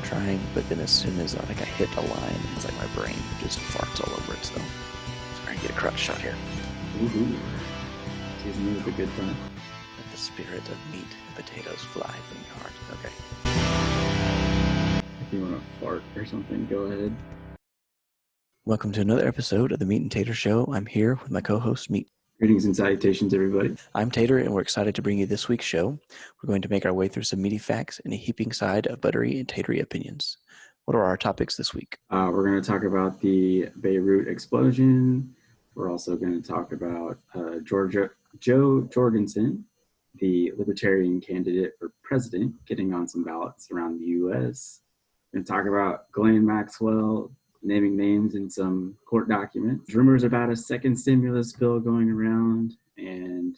trying, but then as soon as I hit a line, it's like my brain just farts all over it. So sorry, get a crotch shot here. Woohoo! Season is a good time. Let the spirit of meat and potatoes fly from your heart. Okay. If you want to fart or something, go ahead. Welcome to another episode of the Meat-N-Tater Show. I'm here with my co-host, Meat. Greetings and salutations, everybody. I'm Tater, and we're excited to bring you this week's show. We're going to make our way through some meaty facts and a heaping side of buttery and tatery opinions. What are our topics this week? We're going to talk about the Beirut explosion. We're also going to talk about Joe Jorgensen, the Libertarian candidate for president, getting on some ballots around the U.S. We're going to talk about Ghislaine Maxwell naming names in some court documents, rumors about a second stimulus bill going around, and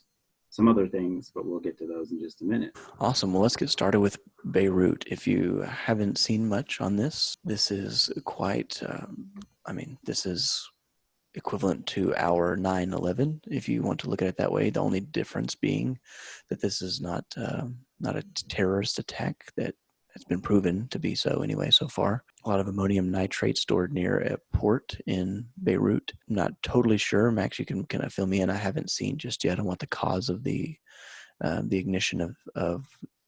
some other things, but we'll get to those in just a minute. Awesome. Well, let's get started with Beirut. If you haven't seen much on this, this is quite, this is equivalent to our 9/11, if you want to look at it that way. The only difference being that this is not a terrorist attack that has been proven to be so anyway so far. A lot of ammonium nitrate stored near a port in Beirut. I'm not totally sure. Max, you can kind of fill me in. I haven't seen just yet on what the cause of the ignition of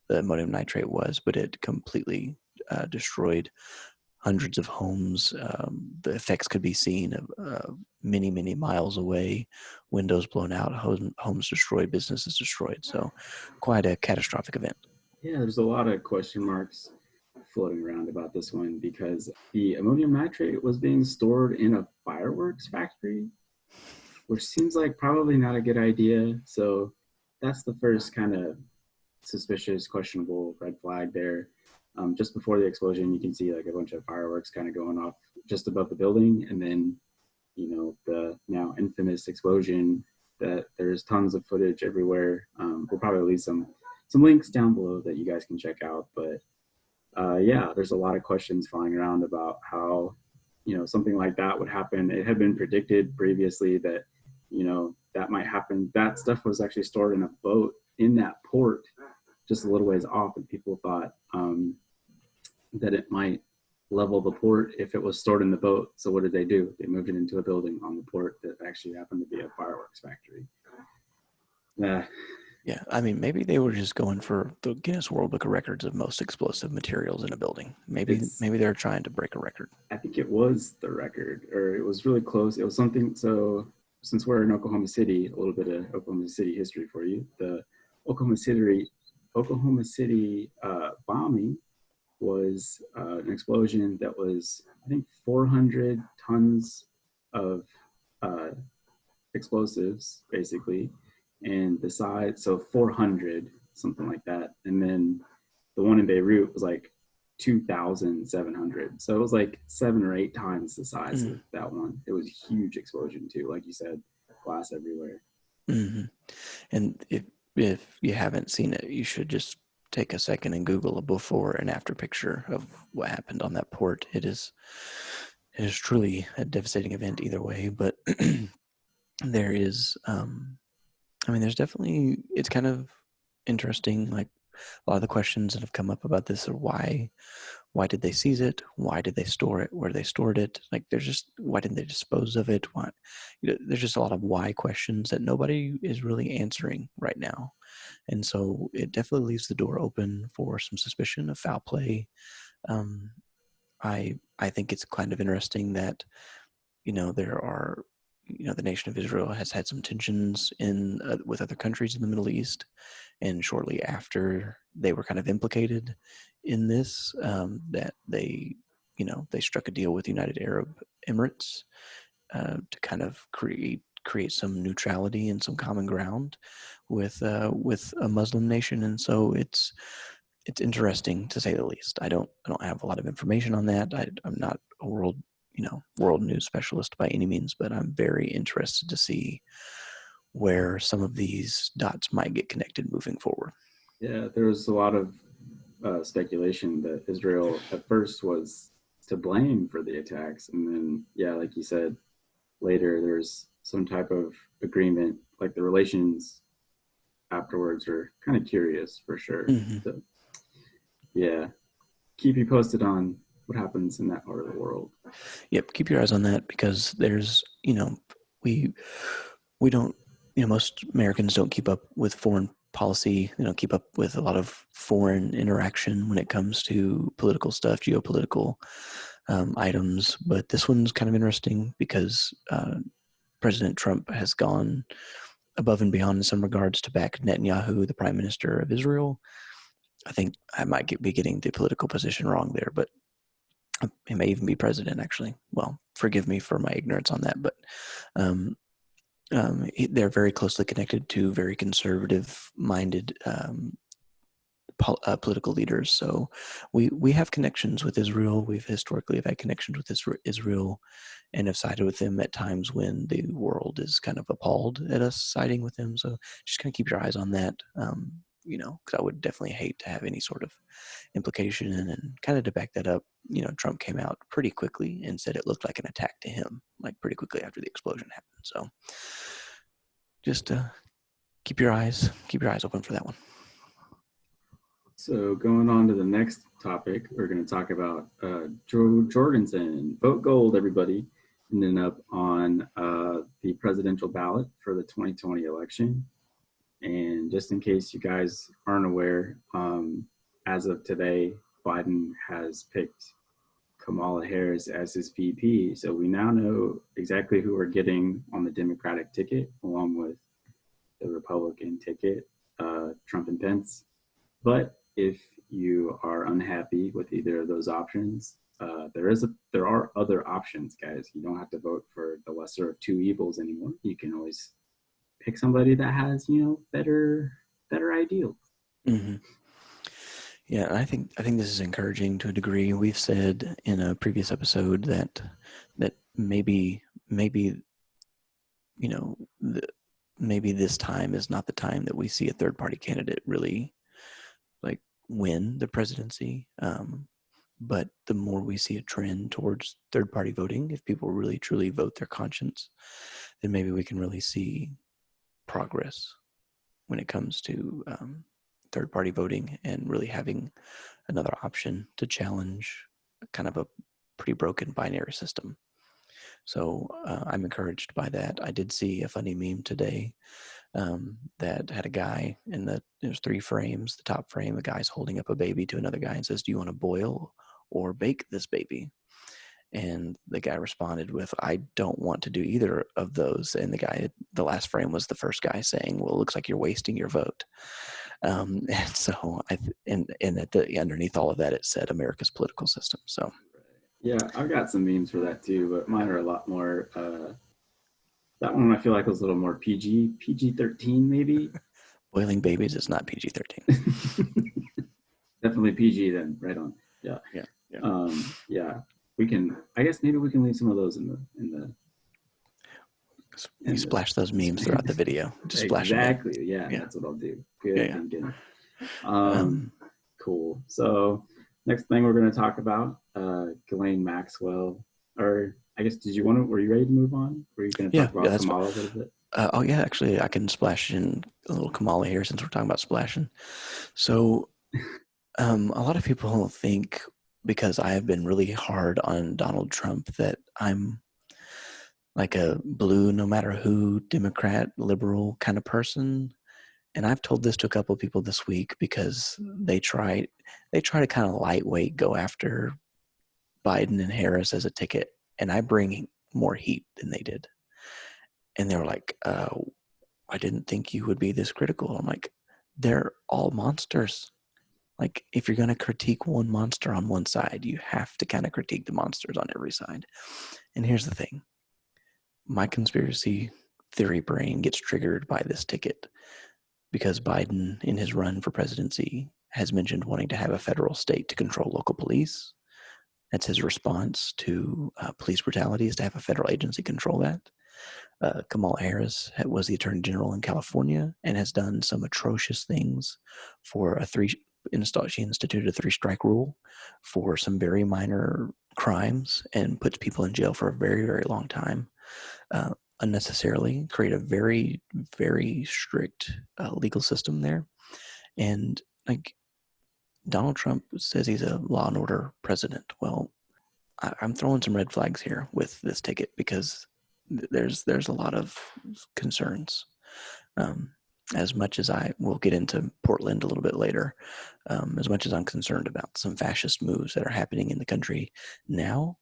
the ammonium nitrate was, but it completely destroyed hundreds of homes. The effects could be seen many, many miles away. Windows blown out, homes destroyed, businesses destroyed. So quite a catastrophic event. Yeah, there's a lot of question marks floating around about this one because the ammonium nitrate was being stored in a fireworks factory, which seems like probably not a good idea. So that's the first kind of suspicious, questionable red flag there. Just before the explosion, you can see like a bunch of fireworks kind of going off just above the building. And then, the now infamous explosion, that there's tons of footage everywhere. We'll probably leave some links down below that you guys can check out. But there's a lot of questions flying around about how, something like that would happen. It had been predicted previously that, that might happen. That stuff was actually stored in a boat in that port just a little ways off, and people thought that it might level the port if it was stored in the boat. So what did they do? They moved it into a building on the port that actually happened to be a fireworks factory. Yeah, I mean, maybe they were just going for the Guinness World Book of Records of most explosive materials in a building. Maybe they're trying to break a record. I think it was the record, or it was really close. It was something. So since we're in Oklahoma City, a little bit of Oklahoma City history for you. The Oklahoma City bombing was an explosion that was, I think, 400 tons of explosives, basically, and the size, so 400, something like that. And then the one in Beirut was like 2,700. So it was like 7 or 8 times the size of that one. It was a huge explosion too, like you said, glass everywhere. Mm-hmm. And if you haven't seen it, you should just take a second and Google a before and after picture of what happened on that port. It is truly a devastating event either way, but there is, there's definitely, it's kind of interesting, like a lot of the questions that have come up about this are why did they seize it? Why did they store it? Where they stored it? Like why didn't they dispose of it? Why? There's just a lot of why questions that nobody is really answering right now. And so it definitely leaves the door open for some suspicion of foul play. I think it's kind of interesting that, there are, the nation of Israel has had some tensions with other countries in the Middle East. And shortly after they were kind of implicated in this, that they struck a deal with the United Arab Emirates to kind of create some neutrality and some common ground with a Muslim nation. And so it's interesting, to say the least. I don't have a lot of information on that. I'm not a world news specialist by any means, but I'm very interested to see where some of these dots might get connected moving forward. Yeah, there was a lot of speculation that Israel at first was to blame for the attacks. And then, like you said, later there's some type of agreement, like the relations afterwards are kind of curious for sure. Mm-hmm. So, yeah. keep you posted on what happens in that part of the world. Yep, keep your eyes on that because there's, we we don't, most Americans don't keep up with foreign policy, keep up with a lot of foreign interaction when it comes to political stuff, geopolitical items. But this one's kind of interesting because President Trump has gone above and beyond in some regards to back Netanyahu, the Prime Minister of Israel. I think I might be getting the political position wrong there, but he may even be president, actually. Well, forgive me for my ignorance on that, but um, they're very closely connected to very conservative-minded political leaders. So we have connections with Israel. We've historically have had connections with Israel and have sided with them at times when the world is kind of appalled at us siding with them. So just kind of keep your eyes on that. Because I would definitely hate to have any sort of implication. And kind of to back that up, Trump came out pretty quickly and said it looked like an attack to him, like pretty quickly after the explosion happened. So just keep your eyes open for that one. So going on to the next topic, we're going to talk about Joe Jorgensen. Vote gold, everybody. Ending up on the presidential ballot for the 2020 election. And just in case you guys aren't aware, as of today, Biden has picked Kamala Harris as his VP. So we now know exactly who we're getting on the Democratic ticket, along with the Republican ticket, Trump and Pence. But if you are unhappy with either of those options, there are other options, guys. You don't have to vote for the lesser of two evils anymore. You can always pick somebody that has better ideals. Mm-hmm. Yeah, I think this is encouraging to a degree. We've said in a previous episode that maybe maybe this time is not the time that we see a third party candidate really like win the presidency. But the more we see a trend towards third party voting, if people really truly vote their conscience, then maybe we can really see progress when it comes to third party voting and really having another option to challenge kind of a pretty broken binary system. So I'm encouraged by that. I did see a funny meme today that had a guy in there's 3 frames. The top frame, the guy's holding up a baby to another guy and says, "Do you want to boil or bake this baby?" And the guy responded with, "I don't want to do either of those." And the last frame was the first guy saying, "Well, it looks like you're wasting your vote." And so and at the underneath all of that, it said America's political system. So yeah, I've got some memes for that too, but mine are a lot more. That one I feel like was a little more PG-13 maybe. boiling babies is not PG-13. Definitely PG then, right on. Yeah. Yeah. Yeah. Yeah. We can. I guess maybe we can leave some of those in the. You splash those memes throughout the video. Just splash them in. Exactly. Yeah, that's what I'll do. Good thinking. Cool. So next thing we're going to talk about, Ghislaine Maxwell. Or I guess were you ready to move on? Were you going to talk about Kamala a little bit? Actually, I can splash in a little Kamala here since we're talking about splashing. So, a lot of people think because I have been really hard on Donald Trump that I'm like a blue, no matter who, Democrat, liberal kind of person. And I've told this to a couple of people this week because they try to kind of lightweight go after Biden and Harris as a ticket, and I bring more heat than they did. And they were like, I didn't think you would be this critical. I'm like, they're all monsters. Like, if you're going to critique one monster on one side, you have to kind of critique the monsters on every side. And here's the thing. My conspiracy theory brain gets triggered by this ticket because Biden, in his run for presidency, has mentioned wanting to have a federal state to control local police. That's his response to police brutality, is to have a federal agency control that. Kamala Harris was the Attorney General in California and has done some atrocious things for she instituted a 3-strike rule for some very minor crimes and puts people in jail for a very, very long time. Unnecessarily create a very, very strict legal system there. And like, Donald Trump says he's a law and order president. Well, I'm throwing some red flags here with this ticket because there's a lot of concerns. Um, as much as I will get into Portland a little bit later, as much as I'm concerned about some fascist moves that are happening in the country now,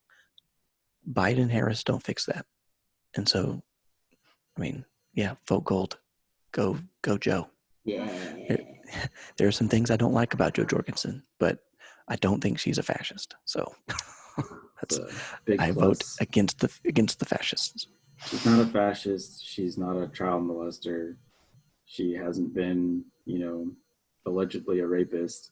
Biden and Harris don't fix that. And so, I mean, yeah, vote gold. Go Joe. Yeah. There, there are some things I don't like about Joe Jorgensen, but I don't think she's a fascist. So It's that's a big I vote plus. against the fascists. She's not a fascist. She's not a child molester. She hasn't been, allegedly a rapist.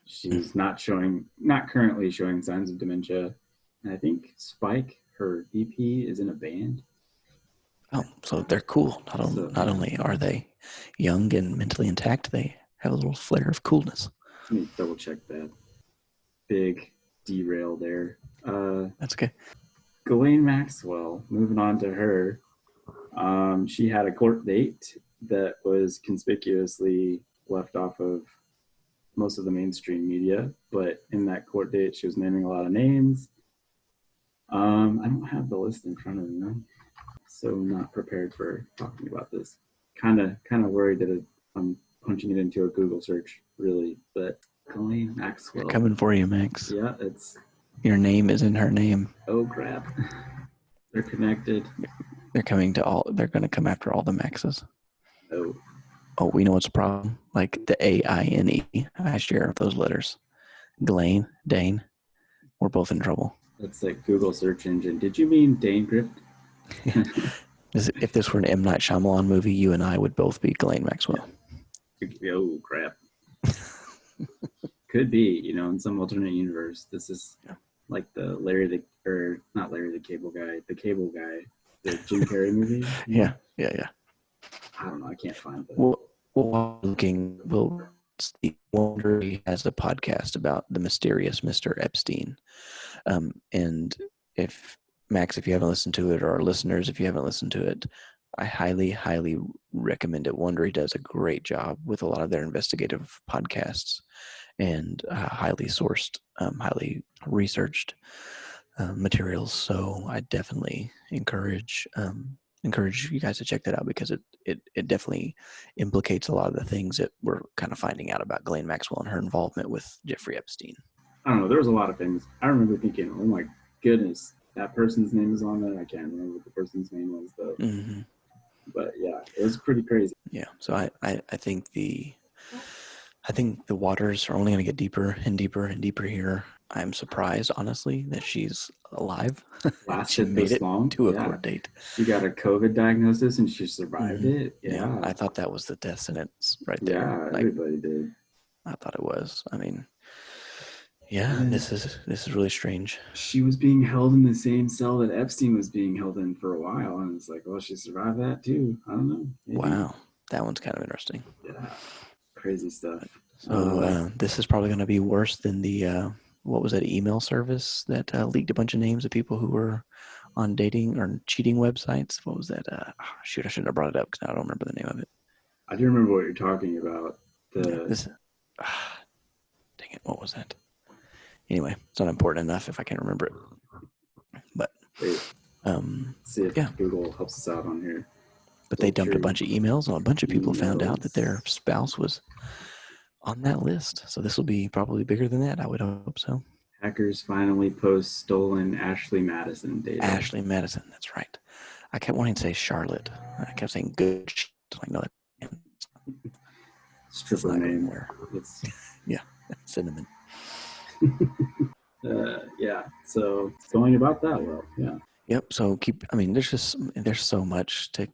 She's not currently showing signs of dementia. And I think Spike, her EP, is in a band. Oh, so they're cool. Not Yeah. only are they young and mentally intact, they have a little flair of coolness. Let me double check that. Big derail there. That's okay. Ghislaine Maxwell, moving on to her. She had a court date that was conspicuously left off of most of the mainstream media, but in that court date, she was naming a lot of names. I don't have the list in front of me, so I'm not prepared for talking about this. Kind of worried that I'm punching it into a Google search, really. But Ghislaine Maxwell. They're coming for you, Max. Yeah, it's. Your name is in her name. Oh crap! They're connected. They're coming to all. They're going to come after all the Maxes. Oh. Oh, we know what's the problem. Like the AINE, I share those letters. Ghislaine, Dane, we're both in trouble. That's like Google search engine. Did you mean Dane Grift? If this were an M. Night Shyamalan movie, you and I would both be Ghislaine Maxwell. Oh crap! Could be, in some alternate universe. This is like the not Larry the Cable Guy, the Jim Carrey movie. Yeah. I don't know. I can't find it. Well, Wondery has a podcast about the mysterious Mr. Epstein. And if you haven't listened to it, or our listeners, if you haven't listened to it, I highly, highly recommend it. Wondery does a great job with a lot of their investigative podcasts and highly sourced, highly researched materials. So I definitely encourage you guys to check that out, because it definitely implicates a lot of the things that we're kind of finding out about Ghislaine Maxwell and her involvement with Jeffrey Epstein. I don't know. There was a lot of things. I remember thinking, oh my goodness, that person's name is on there. I can't remember what the person's name was, though. Mm-hmm. But yeah, it was pretty crazy. Yeah. So I think the waters are only going to get deeper and deeper and deeper here. I'm surprised, honestly, that she's alive. Lasted she made this it long to a court date. She got a COVID diagnosis and she survived it. Yeah, I thought that was the death sentence right there. Yeah, everybody did. I thought it was. I mean, yeah, this is really strange. She was being held in the same cell that Epstein was being held in for a while, and it's like, well, she survived that too. I don't know. Maybe. Wow, that one's kind of interesting. Yeah, crazy stuff. So this is probably going to be worse than the what was that email service that leaked a bunch of names of people who were on dating or cheating websites? What was that? Shoot, I shouldn't have brought it up because I don't remember the name of it. I do remember what you're talking about. Dang it, what was that? Anyway, it's not important enough if I can't remember it. But see if Google helps us out on here. But they dumped a bunch of emails, and a bunch of people found out that their spouse was on that list. So this will be probably bigger than that. I would hope so. Hackers finally post stolen Ashley Madison data. Ashley Madison, that's right. I kept wanting to say Charlotte. I kept saying good. Like, no, stripper name. It's yeah, cinnamon. Yeah, so it's going about that well. Yeah. Yep. So there's so much to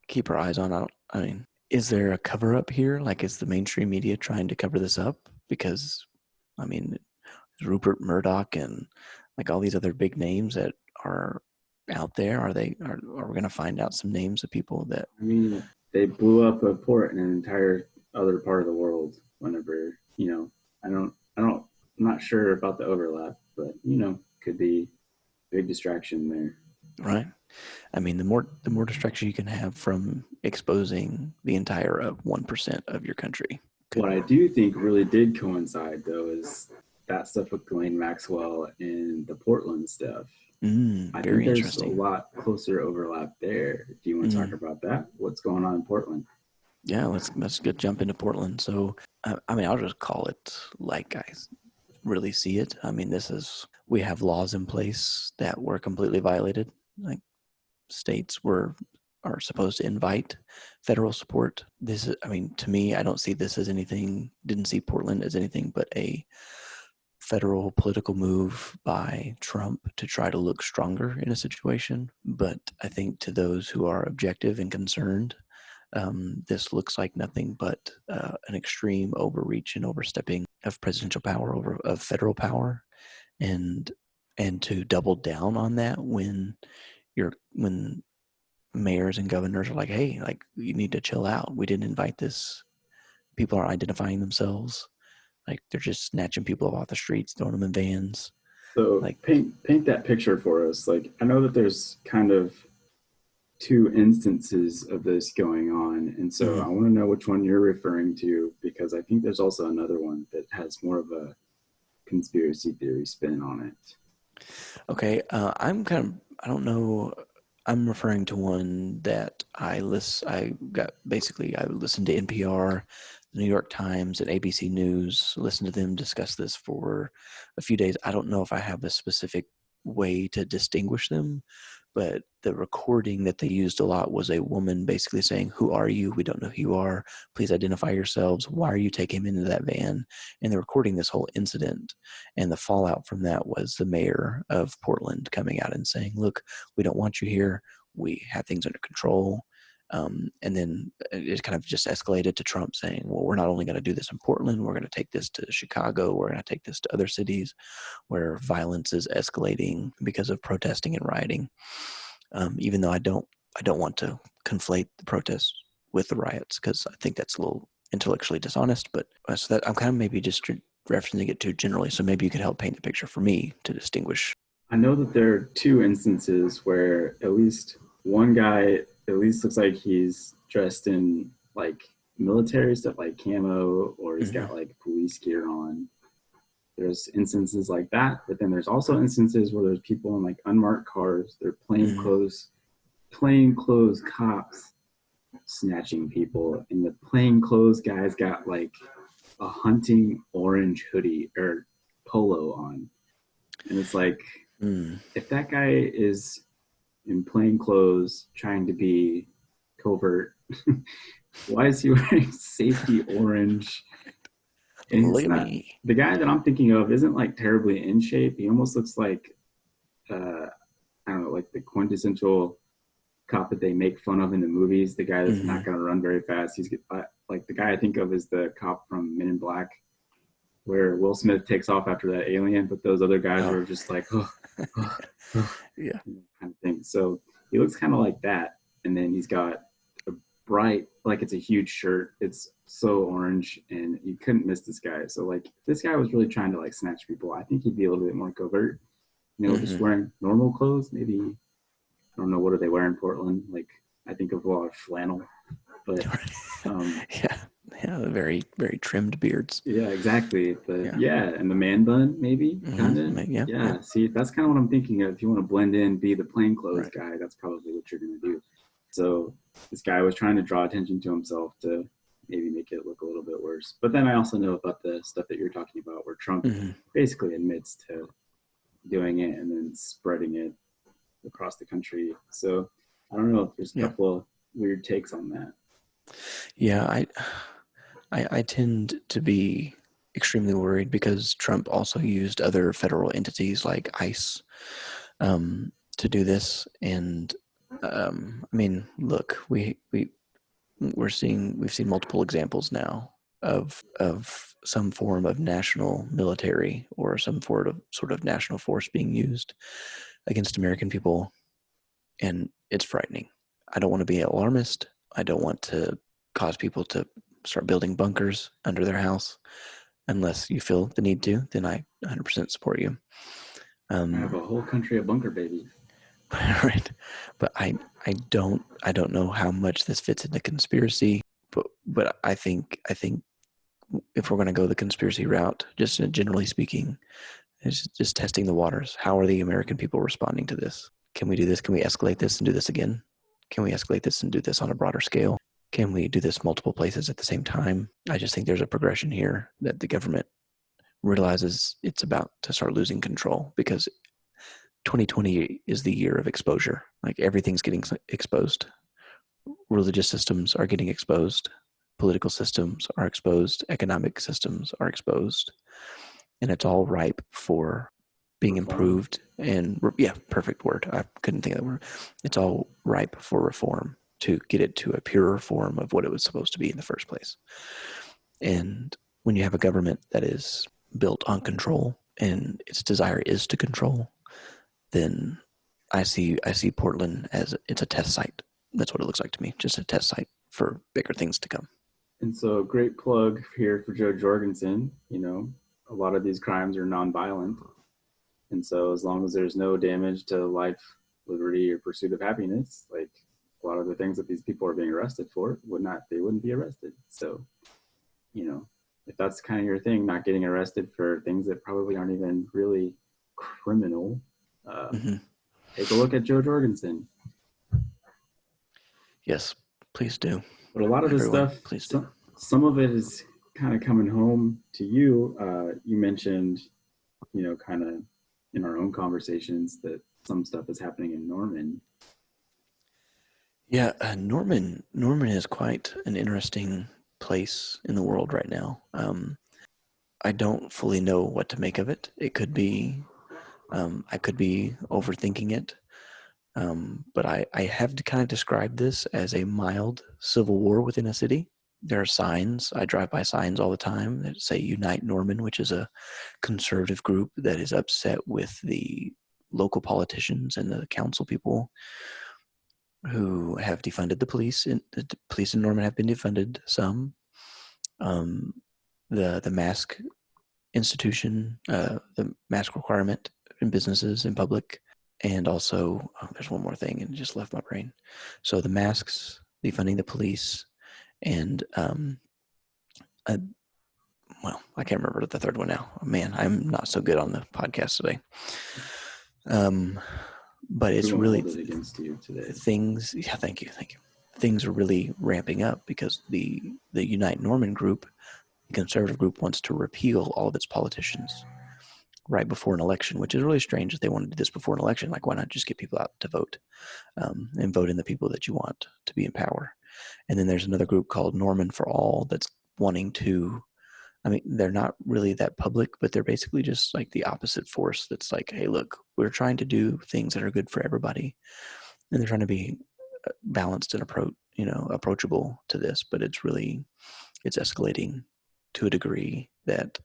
keep our eyes on. Is there a cover up here? Like, is the mainstream media trying to cover this up? Because, Rupert Murdoch and like all these other big names that are out there. Are we going to find out some names of people that? They blew up a port in an entire other part of the world. Whenever I'm not sure about the overlap, but could be a big distraction there. Right. The more distraction you can have from exposing the entire 1% of your country, Could What I do think really did coincide, though, is that stuff with Ghislaine Maxwell and the Portland stuff. I think very there's a interesting. lot closer overlap there. Do you want to talk Mm, about that? What's going on in Portland? yeah, let's get jump into Portland. So, I mean, I'll just call it like I really see it. I mean, we have laws in place that were completely violated. Like states are supposed to invite federal support. This is, I mean, to me, I don't see this as anything. Didn't see Portland as anything but a federal political move by Trump to try to look stronger in a situation. But I think to those who are objective and concerned, this looks like nothing but an extreme overreach and overstepping of presidential power over of federal power, and to double down on that when mayors and governors are like, hey, like you need to chill out. We didn't invite this. People are identifying themselves. Like they're just snatching people off the streets, throwing them in vans. So Like, paint that picture for us. Like I know that there's kind of two instances of this going on, and so I mm, want to know which one you're referring to because I think there's also another one that has more of a conspiracy theory spin on it. okay, I'm kind of, I don't know. I'm referring to one that I got basically. I listened to NPR, the New York Times, and ABC News. Listened to them discuss this for a few days. I don't know if I have a specific way to distinguish them, but the recording that they used a lot was a woman basically saying, "Who are you? We don't know who you are. Please identify yourselves. Why are you taking him into that van?" And they're recording this whole incident. And the fallout from that was the mayor of Portland coming out and saying, "Look, we don't want you here. We have things under control." And then it kind of just escalated to Trump saying, well, we're not only going to do this in Portland, we're going to take this to Chicago, we're going to take this to other cities where violence is escalating because of protesting and rioting. Even though I don't want to conflate the protests with the riots because I think that's a little intellectually dishonest. But so that I'm kind of maybe just referencing it too generally. So maybe you could help paint the picture for me to distinguish. I know that there are two instances where at least one guy at least looks like he's dressed in like military stuff like camo or he's Mm-hmm. got like police gear on. There's instances like that, but then there's also instances where there's people in like unmarked cars, they're Mm-hmm. plain clothes cops snatching people, and the plain clothes guys got like a hunting orange hoodie or polo on. And it's like Mm. if that guy is in plain clothes trying to be covert, why is he wearing safety orange? And Look it's at not me. the guy that I'm thinking of isn't like terribly in shape. He almost looks like uh, I don't know, like the quintessential cop that they make fun of in the movies. The guy that's Mm-hmm. not going to run very fast. He's like the guy I think of is the cop from Men in Black, where Will Smith takes off after that alien, but those other guys Oh, are just like, oh, oh, yeah. kind of thing. So he looks kind of like that, and then he's got a bright, like it's a huge shirt. It's so orange, and you couldn't miss this guy. So like, if this guy was really trying to like snatch people, I think he'd be a little bit more covert. Just Mm-hmm. wearing normal clothes. Maybe I don't know what do they wear in Portland. Like I think of a lot of flannel, but um, Yeah. Yeah. Very, very trimmed beards. yeah, exactly. The Yeah. yeah, and the man bun, maybe kind of. Mm-hmm. Yeah. Yeah. Yeah, see, that's kind of what I'm thinking of. If you want to blend in, be the plainclothes Right. guy, that's probably what you're gonna do. So this guy was trying to draw attention to himself to maybe make it look a little bit worse. But then I also know about the stuff that you're talking about, where Trump Mm-hmm. basically admits to doing it and then spreading it across the country. So I don't know if there's a Yeah. couple of weird takes on that. Yeah. I tend to be extremely worried because Trump also used other federal entities like ICE to do this. And I mean, look, we've seen multiple examples now of some form of national military or some sort of national force being used against American people, and it's frightening. I don't want to be alarmist. I don't want to cause people to start building bunkers under their house unless you feel the need to. Then I 100% support you. I have a Um, whole country of bunker babies. right, but I don't know how much this fits into conspiracy. But I think if we're going to go the conspiracy route, just generally speaking, it's just testing the waters. How are the American people responding to this? Can we do this? Can we escalate this and do this again? Can we escalate this and do this on a broader scale? Can we do this multiple places at the same time? I just think there's a progression here that the government realizes it's about to start losing control, because 2020 is the year of exposure. Like, everything's getting exposed. Religious systems are getting exposed. Political systems are exposed. Economic systems are exposed. And it's all ripe for being Reform. improved. And yeah, perfect word. I couldn't think of that word. It's all ripe for reform, to get it to a purer form of what it was supposed to be in the first place. And when you have a government that is built on control and its desire is to control, then I see Portland as it's a test site. That's what it looks like to me, just a test site for bigger things to come. And so, great plug here for Joe Jorgensen. A lot of these crimes are nonviolent. And so, as long as there's no damage to life, liberty, or pursuit of happiness, like a lot of the things that these people are being arrested for, they wouldn't be arrested. So, if that's kind of your thing, not getting arrested for things that probably aren't even really criminal, take a look at Joe Jorgensen. Yes, please do. But a lot of this Everyone, stuff, please do. some of it is kind of coming home to you. You mentioned, kind of in our own conversations, that some stuff is happening in Norman. Yeah, Norman is quite an interesting place in the world right now. I don't fully know what to make of it. It could be, I could be overthinking it, but I have to kind of describe this as a mild civil war within a city. There are signs. I drive by signs all the time that say Unite Norman, which is a conservative group that is upset with the local politicians and the council people who have defunded the police. The police in Norman have been defunded some. The mask institution, the mask requirement in businesses in public, and also there's one more thing and it just left my brain. So the masks, defunding the police, and I can't remember the third one now. Oh, man, I'm not so good on the podcast today. But it's really hold it against you today. Things. Yeah, thank you. Things are really ramping up because the Unite Norman group, the conservative group, wants to repeal all of its politicians right before an election, which is really strange that they want to do this before an election. Like, why not just get people out to vote, and vote in the people that you want to be in power? And then there's another group called Norman for All that's wanting to, I mean, they're not really that public, but they're basically just like the opposite force that's like, hey, look, we're trying to do things that are good for everybody. And they're trying to be balanced and approachable to this, but it's escalating to a degree that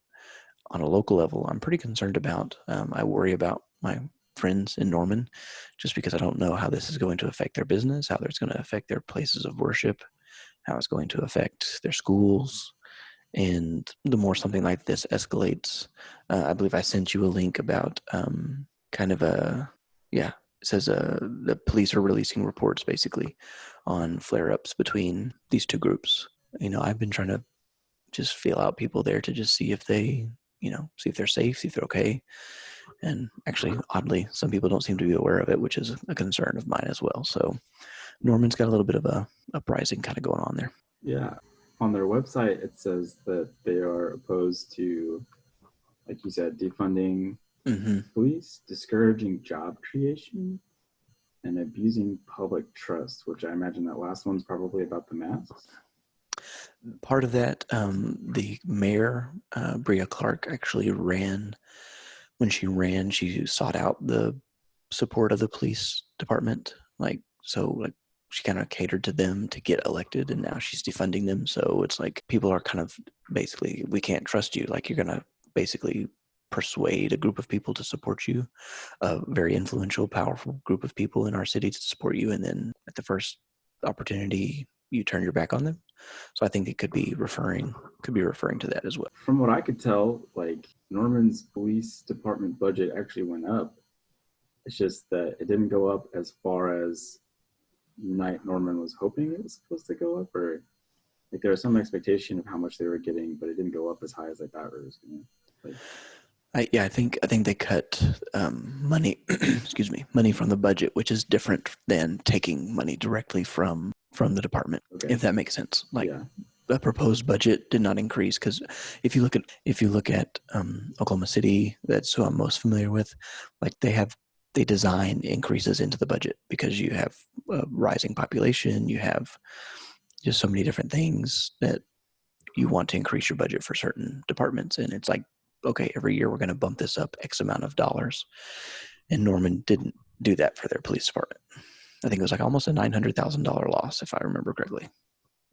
on a local level, I'm pretty concerned about. I worry about my friends in Norman, just because I don't know how this is going to affect their business, how it's going to affect their places of worship, how it's going to affect their schools. And the more something like this escalates, I believe I sent you a link about it says the police are releasing reports basically on flare-ups between these two groups. I've been trying to just feel out people there to just see if they, see if they're safe, see if they're okay. And actually, oddly, some people don't seem to be aware of it, which is a concern of mine as well. So Norman's got a little bit of a uprising kind of going on there. Yeah. On their website, it says that they are opposed to, like you said, defunding police, discouraging job creation, and abusing public trust, which I imagine that last one's probably about the masks. Part of that, the mayor, Bria Clark, actually ran. When she ran, she sought out the support of the police department. She kind of catered to them to get elected, and now she's defunding them. So it's like people are kind of basically, we can't trust you. Like, you're going to basically persuade a group of people to support you, a very influential, powerful group of people in our city to support you, and then at the first opportunity, you turn your back on them. So I think it could be referring to that as well. From what I could tell, like, Norman's police department budget actually went up. It's just that it didn't go up as far as Unite Norman was hoping it was supposed to go up, or Like there was some expectation of how much they were getting, but it didn't go up as high as I thought it was going to. Like, I think they cut money, excuse me, money from the budget, which is different than taking money directly from the department, okay, if that makes sense. Like yeah, the proposed budget did not increase because if you look at Oklahoma City, that's who I'm most familiar with. Like they design increases into the budget because you have a rising population, you have just so many different things that you want to increase your budget for certain departments, and it's like, okay, every year we're going to bump this up X amount of dollars. And Norman didn't do that for their police department. I think it was like almost a $900,000 loss, if I remember correctly.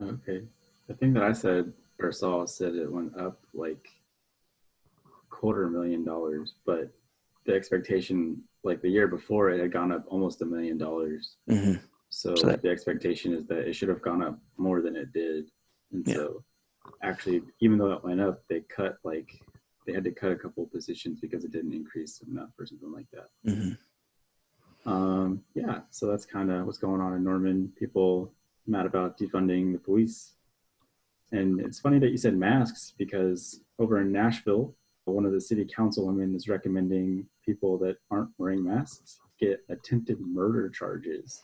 okay. The thing that I said or saw said it went up like $250,000, but the expectation, like the year before, it had gone up almost $1 million. Mm-hmm. So So like that, the expectation is that it should have gone up more than it did, and yeah. so actually, even though it went up, they had to cut a couple of positions because it didn't increase enough or something like that. Mm-hmm. Yeah, so that's kind of what's going on in Norman. People mad about defunding the police. And it's funny that you said masks because over in Nashville, one of the city councilwomen is recommending people that aren't wearing masks get attempted murder charges.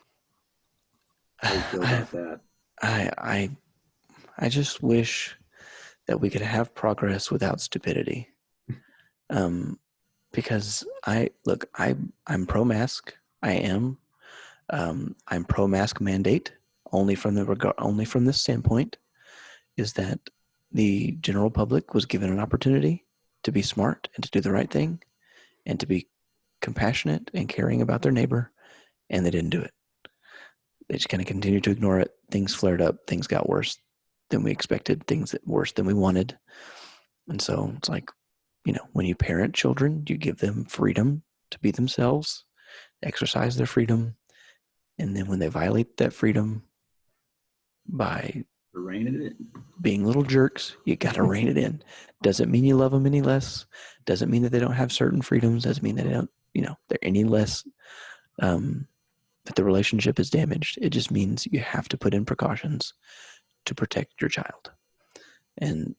How do you feel I, about that? I, I just wish that we could have progress without stupidity. Um, because I'm pro-mask. I am. I'm pro-mask mandate only from this standpoint is that the general public was given an opportunity to be smart and to do the right thing and to be compassionate and caring about their neighbor, and they didn't do it. They just kind of continued to ignore it. Things flared up. Things got worse than we expected. Things that worse than we wanted. And so it's like, when you parent children, you give them freedom to be themselves, exercise their freedom, and then when they violate that freedom by Rein it in. being little jerks, you got to rein it in. Doesn't mean you love them any less. Doesn't mean that they don't have certain freedoms. Doesn't mean that they don't, they're any less, that the relationship is damaged. It just means you have to put in precautions to protect your child. And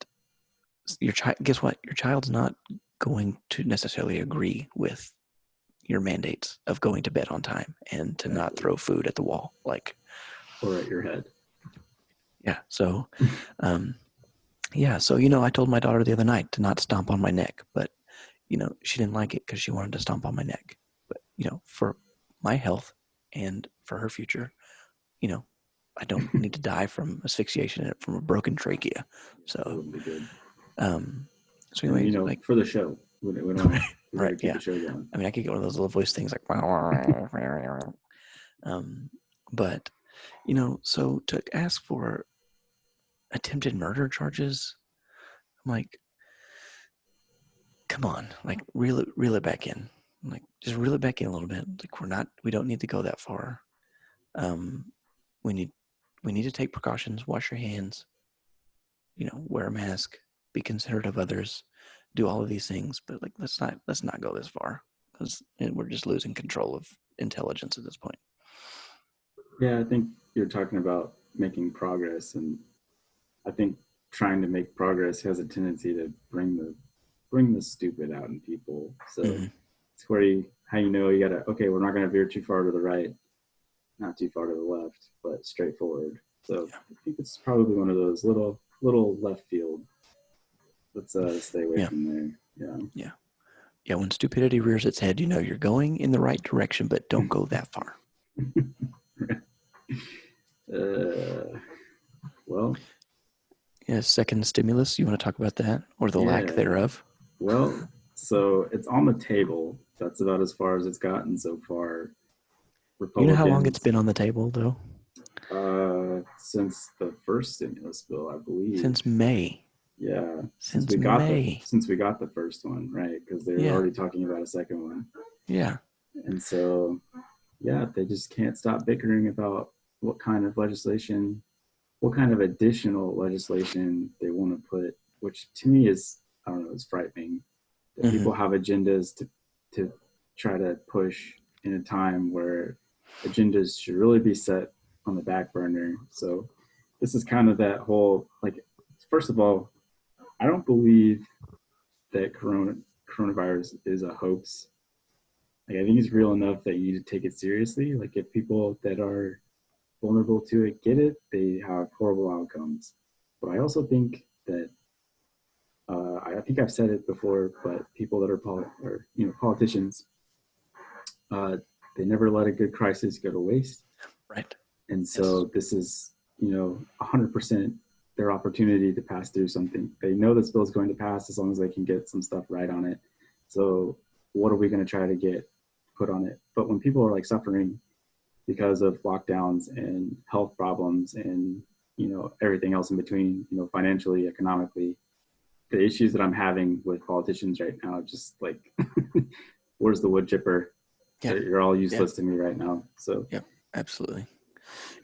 your child, guess what? Your child's not going to necessarily agree with your mandates of going to bed on time and to not Exactly. throw food at the wall. Like, Or at your head. yeah. So, um, yeah. So, I told my daughter the other night to not stomp on my neck, but, she didn't like it because she wanted to stomp on my neck. But, for my health and for her future, I don't need to die from asphyxiation from a broken trachea. That So, wouldn't be good. um, so And anyways, like, for the show, we don't. We got right, to keep yeah. the show going. I mean, I could get one of those little voice things like, um, but so to ask for attempted murder charges, I'm like, come on, like reel it back in, like just reel it back in a little bit. Like we don't need to go that far. Um, we need we need to take precautions, wash your hands, wear a mask, be considerate of others, do all of these things. But like, let's not go this far because we're just losing control of intelligence at this point. Yeah, I think you're talking about making progress, and I think trying to make progress has a tendency to bring the stupid out in people. So Mm-hmm. it's where how you gotta, okay, we're not gonna veer too far to the right, not too far to the left, but straightforward. So Yeah, I think it's probably one of those little left field. Let's stay away yeah, from there. Yeah. yeah, yeah. When stupidity rears its head, you're going in the right direction, but don't go that far. uh, well, Yeah, second stimulus. You want to talk about that or the lack yeah. thereof? Well, so it's on the table. That's about as far as it's gotten so far. You know how long it's Republicans, been on the table, though? since the first stimulus bill, I believe. Since May. Yeah, Since May. since we got the first one, right? Because they were Yeah, already talking about a second one, yeah. and so yeah, they just can't stop bickering about what kind of legislation, what kind of additional legislation they want to put, which to me is, I don't know, is frightening. That Mm-hmm. people have agendas to try to push in a time where agendas should really be set on the back burner. So this is kind of that whole like. First of all, I don't believe that coronavirus is a hoax. Like I think it's real enough that you need to take it seriously. Like if people that are vulnerable to it get it, they have horrible outcomes. But I also think that I think I've said it before, but people that are politicians, uh, they never let a good crisis go to waste. Right. And Yes. so this is 100% their opportunity to pass through something. They know this bill is going to pass as long as they can get some stuff right on it. So what are we going to try to get put on it? But when people are like suffering because of lockdowns and health problems and everything else in between, financially, economically, the issues that I'm having with politicians right now, just like where's the wood chipper? Yeah. You're all Yeah. useless to me right now. So Yeah. Absolutely.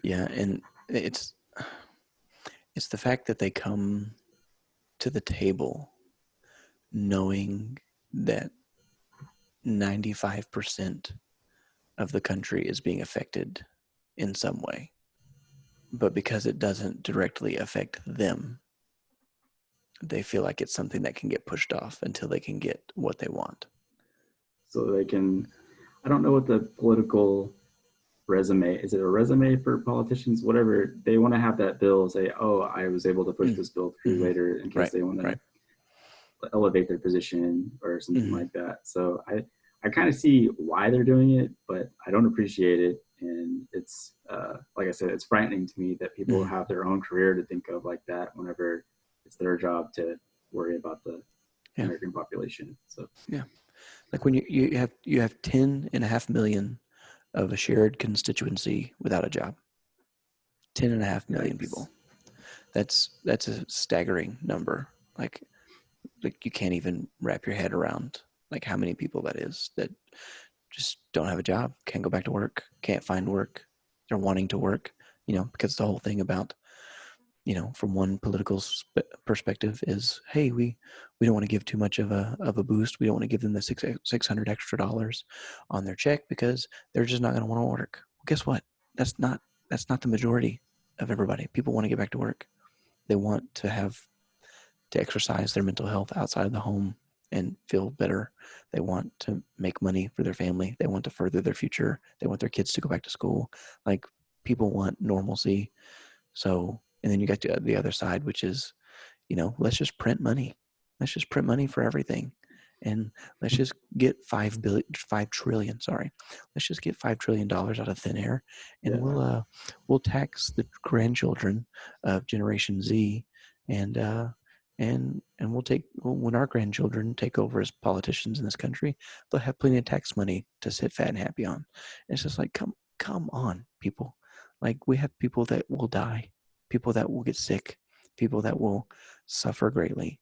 Yeah, and it's the fact that they come to the table knowing that 95% of the country is being affected in some way, but because it doesn't directly affect them, they feel like it's something that can get pushed off until they can get what they want. so they can, I don't know what the political resume is. It a resume for politicians? Whatever they want to have that bill say, oh, I was able to push this bill through Mm-hmm. later in case Right. they want to Right. elevate their position or something Mm-hmm. like that. So I kind of see why they're doing it, but I don't appreciate it. And it's like I said, it's frightening to me that people Mm-hmm. have their own career to think of like that whenever it's their job to worry about the Yeah. American population. So Yeah. Like when you have 10.5 million of a shared constituency without a job. 10.5 million yikes. people. That's a staggering number. Like you can't even wrap your head around like how many people that is that just don't have a job, can't go back to work, can't find work. They're wanting to work, because the whole thing about, from one political perspective is, hey, we don't want to give too much of a boost. We don't want to give them the 600 extra dollars on their check because they're just not going to want to work. Well, guess what? That's not the majority of everybody. People want to get back to work. They want to exercise their mental health outside of the home and feel better. They want to make money for their family. They want to further their future. They want their kids to go back to school. Like people want normalcy. So, and then you got to the other side, which is, let's just print money. Let's just print money for everything. And let's just get 5 trillion, sorry. Let's just get $5 trillion out of thin air, and Yeah. we'll tax the grandchildren of Generation Z, and we'll take, when our grandchildren take over as politicians in this country, they'll have plenty of tax money to sit fat and happy on. And it's just like, come on, people. Like we have people that will die, people that will get sick, people that will suffer greatly.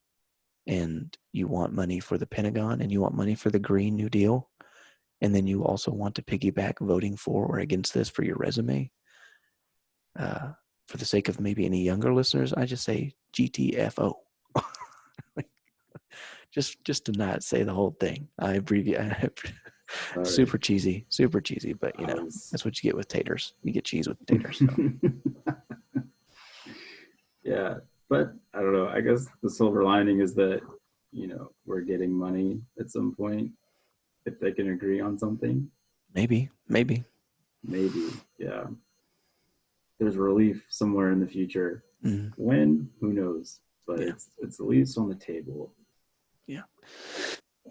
And you want money for the Pentagon and you want money for the Green New Deal. And then you also want to piggyback voting for or against this for your resume. For the sake of maybe any younger listeners, I just say GTFO. just to not say the whole thing. I abbreviate. Sorry. Super cheesy, but I was. that's what you get with taters. You get cheese with taters. So Yeah, but I don't know. I guess the silver lining is that we're getting money at some point if they can agree on something. maybe. Maybe, yeah. There's relief somewhere in the future. Mm, When? Who knows? But yeah, it's at least on the table. yeah,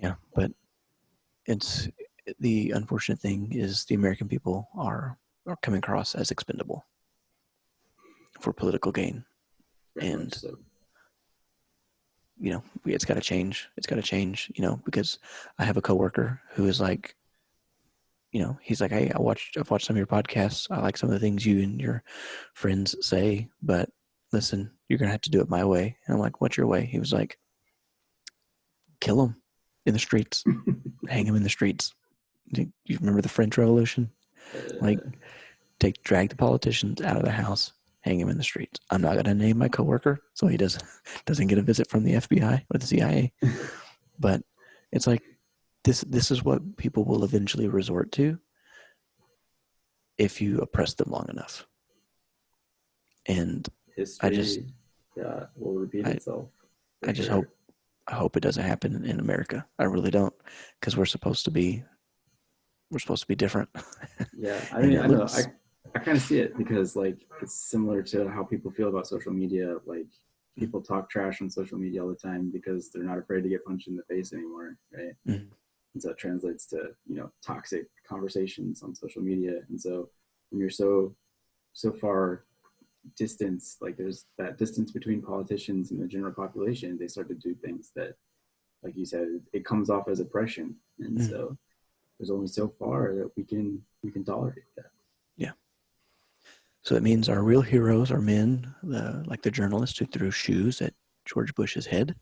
yeah. But it's the unfortunate thing is the American people are coming across as expendable for political gain, Very much and so. it's got to change. It's got to change. Because I have a coworker who is like, he's like, hey, I've watched some of your podcasts. I like some of the things you and your friends say, but listen, you're gonna have to do it my way. And I'm like, what's your way? He was like, kill him in the streets, hang him in the streets. Do you remember the French Revolution? Like, uh, drag the politicians out of the house, hang him in the streets. I'm not gonna name my coworker so he doesn't get a visit from the FBI or the CIA. But it's like this is what people will eventually resort to if you oppress them long enough. And I just history will repeat I itself for I just sure. hope it doesn't happen in America. I really don't, because we're supposed to be different, Yeah, I and mean, it I know looks. I kind of see it because like it's similar to how people feel about social media. Like people talk trash on social media all the time because they're not afraid to get punched in the face anymore, right? Mm-hmm. And so it translates to toxic conversations on social media. And so when you're so far distance, like there's that distance between politicians and the general population, they start to do things that, like you said, it comes off as oppression. And Mm-hmm. so there's only so far that we can tolerate that. Yeah. So it means our real heroes are men, like the journalist who threw shoes at George Bush's head.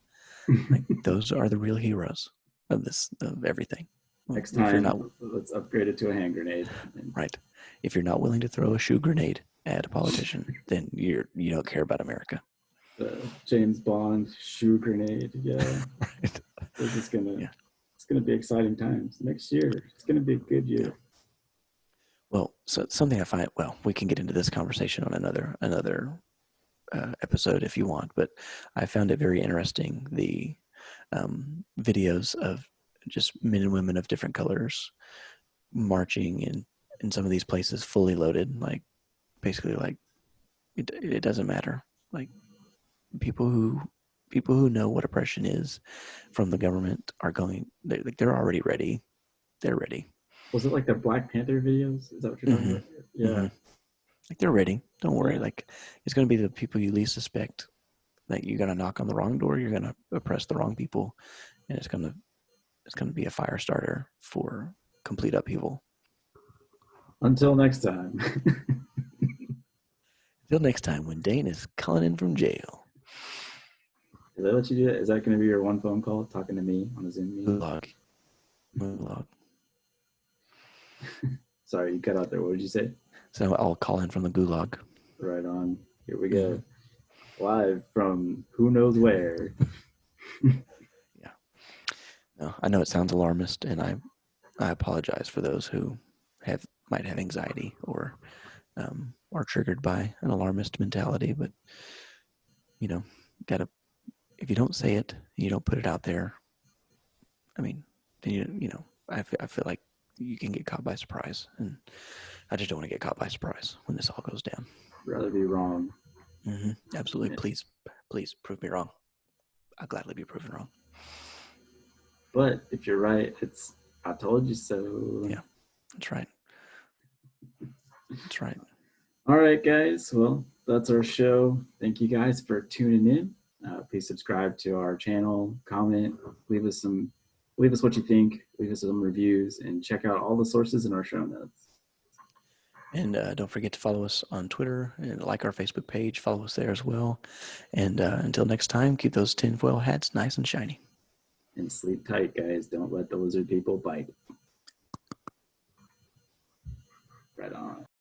Like those are the real heroes of everything. Next If you're not time, let's upgrade it to a hand grenade. And right, if you're not willing to throw a shoe grenade at a politician, then you don't care about America. the James Bond shoe grenade, yeah, Right. this is gonna Yeah. it's gonna be exciting times next year. It's gonna be a good Yeah. year. Well, so something I find, well, we can get into this conversation on another episode if you want, but I found it very interesting, the videos of just men and women of different colors marching in some of these places fully loaded, like basically like it doesn't matter. Like people who people who know what oppression is from the government are going. They're already ready. They're ready. Was it like the Black Panther videos? Is that what you're talking Mm-hmm. about? Yeah, Mm-hmm. Like they're ready. Don't worry. yeah. Like it's going to be the people you least suspect. Like you're going to knock on the wrong door. You're going to oppress the wrong people, and it's going to be a fire starter for complete upheaval. Until next time. Until next time, when Dane is calling in from jail. Did they let you do that? Is that going to be your one phone call talking to me on a Zoom meeting? Gulag. Gulag. Sorry, you cut out there. What did you say? So I'll call in from the gulag. Right on. Here we Mm-hmm. go. Live from who knows where. Yeah. No, I know it sounds alarmist, and I apologize for those who might have anxiety or are triggered by an alarmist mentality. But gotta if you don't say it, you don't put it out there. I mean, then I feel like you can get caught by surprise, and I just don't want to get caught by surprise when this all goes down. Rather be wrong. Mm-hmm. Absolutely, Yeah. please prove me wrong. I'll gladly be proven wrong. But if you're right, it's I told you so. Yeah, that's right. That's right. All right, guys. Well, that's our show. Thank you guys for tuning in. Please subscribe to our channel, comment, leave us what you think, leave us some reviews, and check out all the sources in our show notes. And don't forget to follow us on Twitter and like our Facebook page. Follow us there as well. And until next time, keep those tinfoil hats nice and shiny. And sleep tight, guys. Don't let the lizard people bite. Right on.